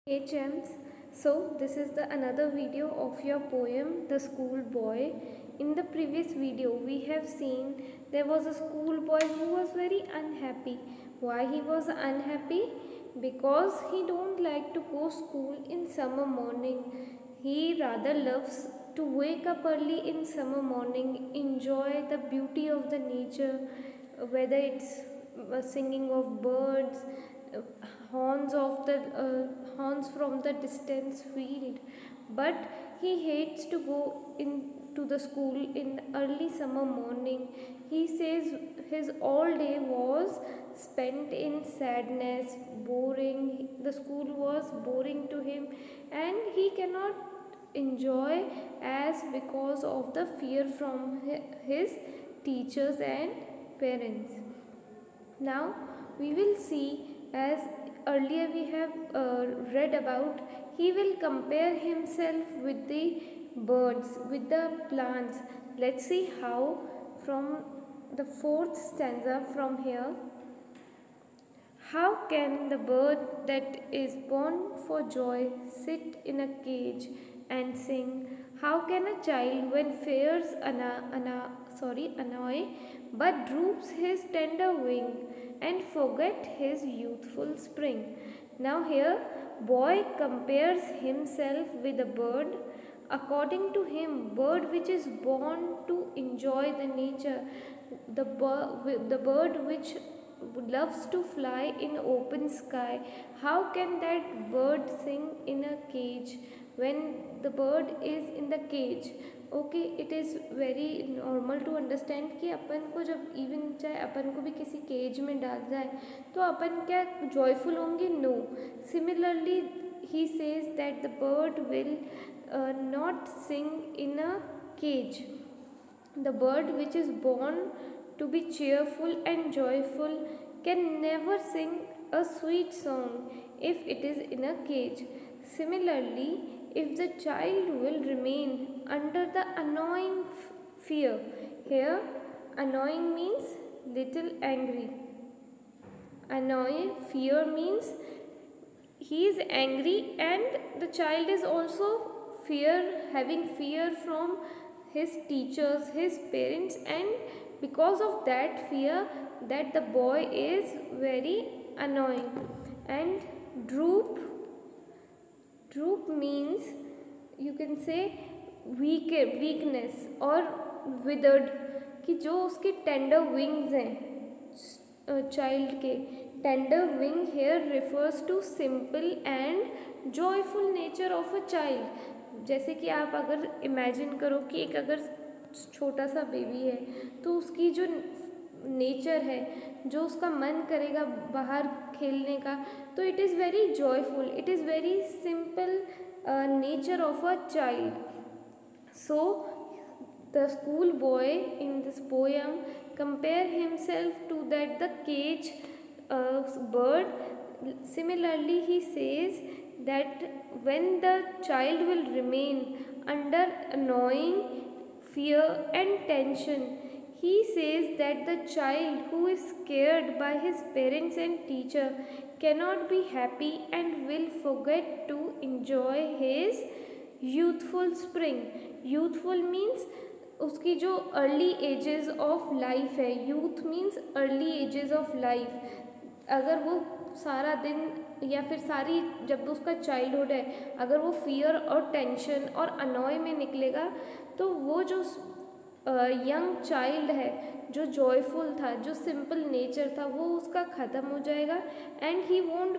Hey Gems, so this is the another video of your poem The Schoolboy. In the previous video we have seen there was a schoolboy who was very unhappy. Why he was unhappy? Because he don't like to go school in summer morning. He rather loves to wake up early in summer morning, enjoy the beauty of the nature, whether it's singing of birds, uh, horns from the distance field. But he hates to go into the school in early summer morning. He says his all day was spent in sadness, boring. The school was boring to him, and he cannot enjoy as because of the fear from his teachers and parents. Now we will see, as earlier we have read about, he will compare himself with the birds, with the plants. Let's see how from the fourth stanza from here. How can the bird that is born for joy sit in a cage and sing? How can a child, when fears annoy, but droops his tender wing and forget his youthful spring? Now here, boy compares himself with a bird. According to him, bird which is born to enjoy the nature, the bird which loves to fly in open sky. How can that bird sing in a cage when the bird is in the cage? Okay, it is very normal to understand कि अपन को जब even चाहे अपन को भी किसी cage में डाल जाए तो अपन क्या जॉयफुल होंगे? No. Similarly he says that the bird will not sing in a cage. The bird which is born to be cheerful and joyful can never sing a sweet song if it is in a cage. Similarly, if the child will remain under the annoying fear, here annoying means little angry. Annoying fear means he is angry, and the child is also having fear from his teachers, his parents, and because of that fear, that the boy is very annoying. And droop means, you can say, weakness or withered, कि जो उसके tender wings हैं child के. Tender wing here refers to simple and joyful nature of a child. जैसे कि आप अगर imagine करो कि एक अगर छोटा सा बेबी है तो उसकी जो नेचर है, जो उसका मन करेगा बाहर खेलने का, तो it is very joyful, it is very simple nature of a child. So the school boy in this poem compare himself to that the cage bird. Similarly, he says that when the child will remain under annoying fear and tension, he says that the child who is scared by his parents and teacher cannot be happy and will forget to enjoy his youthful spring. Youthful means उसकी जो early ages of life है. Youth means early ages of life. अगर वो सारा दिन या फिर सारी जब उसका चाइल्डहुड है, अगर वो फियर और टेंशन और अनॉय में निकलेगा, तो वो जो यंग चाइल्ड है, जो जॉयफुल था, जो सिंपल नेचर था, वो उसका ख़त्म हो जाएगा and he won't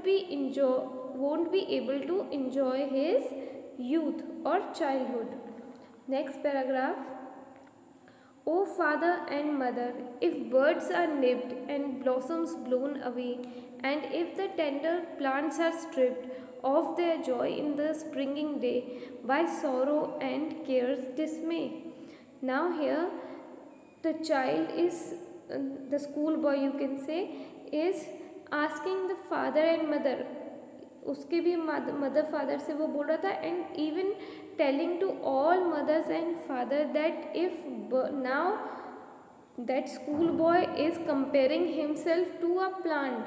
be able to enjoy his youth or childhood. Next paragraph. O father and mother, if birds are nipped and blossoms blown away, and if the tender plants are stripped of their joy in the springing day by sorrow and care's dismay. Now here the child is, the schoolboy you can say, is asking the father and mother. उसके भी mother father से वो बोल रहा था, and even telling to all mothers and father that if now that school boy is comparing himself to a plant.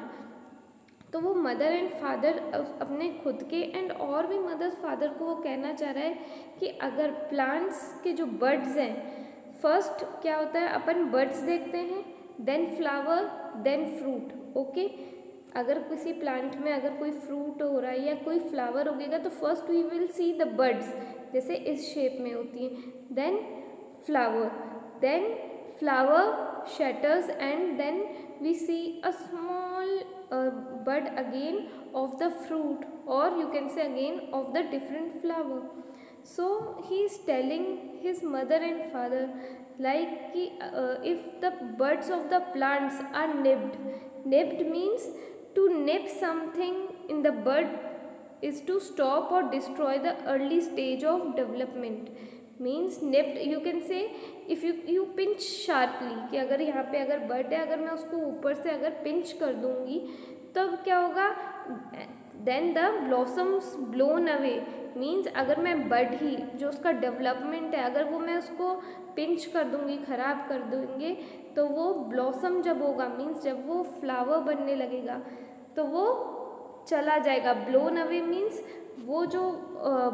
तो वो mother and father अपने खुद के एंड और भी मदर फादर को वो कहना चाह रहा है कि अगर प्लांट्स के जो बड्स हैं, फर्स्ट क्या होता है, अपन बड्स देखते हैं, then flower, then fruit. Okay, अगर किसी प्लांट में अगर कोई फ्रूट हो रहा है या कोई फ्लावर उगेगा तो first we will see the buds, जैसे इस शेप में होती है, then flower shatters and then we see a small bud again of the fruit, or you can say again of the different flower. So he is telling his mother and father like if the buds of the plants are nipped means to nip something in the bud is to stop or destroy the early stage of development. Means nipped you can say if you pinch sharply, कि अगर यहाँ पे अगर बड है, अगर मैं उसको ऊपर से अगर पिंच कर दूँगी तब क्या होगा, then the blossoms blown away. Means अगर मैं बड ही जो उसका डेवलपमेंट है अगर वो मैं उसको पिंच कर दूँगी, ख़राब कर दूँगी, तो वो ब्लॉसम जब होगा मीन्स जब वो फ्लावर बनने लगेगा तो वो चला जाएगा। ब्लोन अवे मीन्स वो जो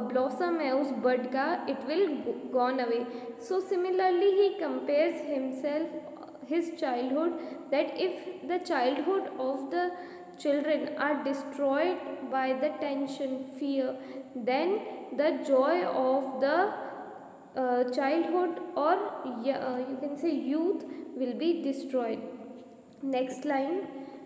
ब्लॉसम है उस बड का, it will gone away. So similarly he compares himself his childhood, that if the childhood of the children are destroyed by the tension, fear, then the joy of the childhood or you can say youth will be destroyed. Next line,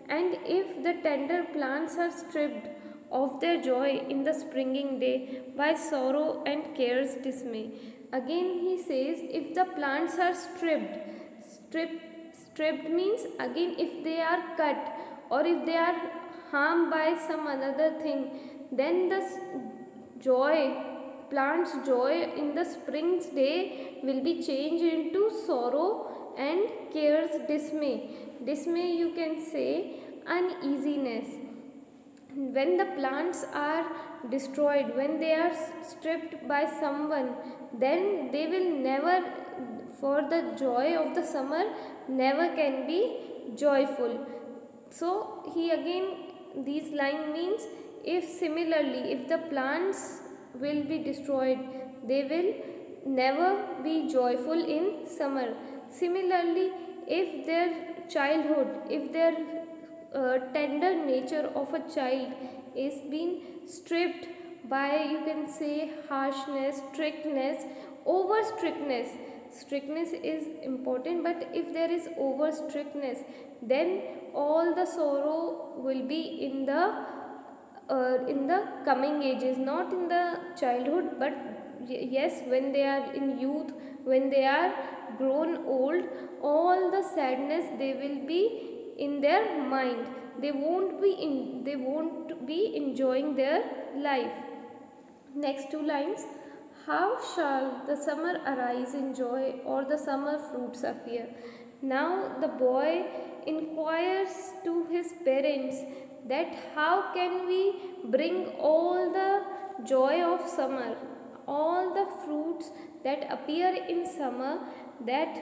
and if the tender plants are stripped of their joy in the springing day by sorrow and care's dismay. Again he says, if the plants are stripped means again if they are cut or if they are harmed by some another thing, then the plant's joy in the spring's day will be changed into sorrow and care's dismay. Dismay you can say uneasiness. When the plants are destroyed, when they are stripped by someone, then they will never, for the joy of the summer, never can be joyful. So he again, these line means if similarly if the plants will be destroyed, they will never be joyful in summer. Similarly, if their childhood, if their tender nature of a child is being stripped by, you can say, harshness, strictness, over strictness. Strictness is important, but if there is over strictness, then all the sorrow will be in the coming ages, not in the childhood, but yes, when they are in youth, when they are grown old, all the sadness they will be in their mind. They won't be enjoying their life. Next two lines, how shall the summer arise in joy or the summer fruits appear? Now the boy inquires to his parents that how can we bring all the joy of summer, all the fruits that appear in summer, that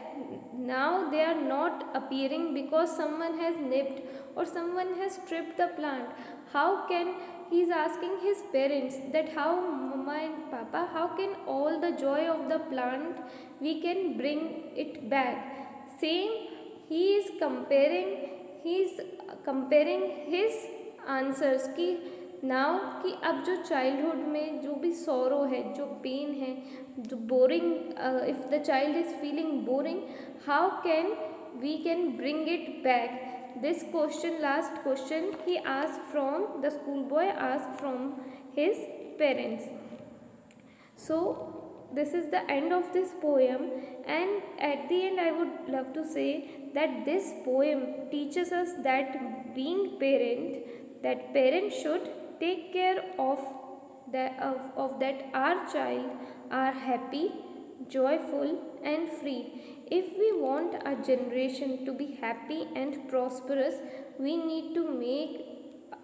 now they are not appearing because someone has nipped or someone has stripped the plant. How can, he is asking his parents that how, mama and papa, how can all the joy of the plant we can bring it back? Same, he is comparing his answers की now कि अब जो childhood में जो भी sorrow है, जो pen है, जो boring, if the child is feeling boring, how can we can bring it back? This question, last question he asked from the school boy, asked from his parents. So this is the end of this poem, and at the end I would love to say that this poem teaches us that being parent, that parents should take care of that our child are happy, joyful and free. If we want our generation to be happy and prosperous, we need to make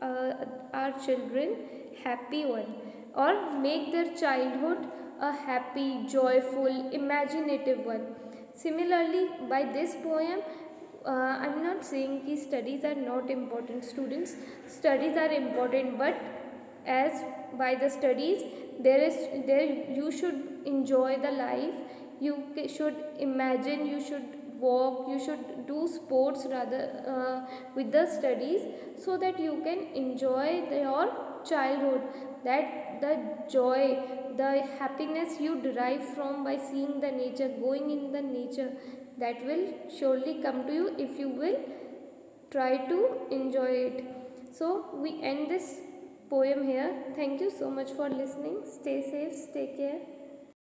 our children happy one, or make their childhood a happy, joyful, imaginative one. Similarly, by this poem, I'm not saying कि studies are not important. Students, studies are important, but as by the studies there you should enjoy the life. You should imagine, you should walk, you should do sports rather with the studies, so that you can enjoy your childhood. That the joy, the happiness you derive from by seeing the nature, going in the nature, that will surely come to you if you will try to enjoy it. So we end this poem here. Thank you so much for listening. Stay safe, stay care.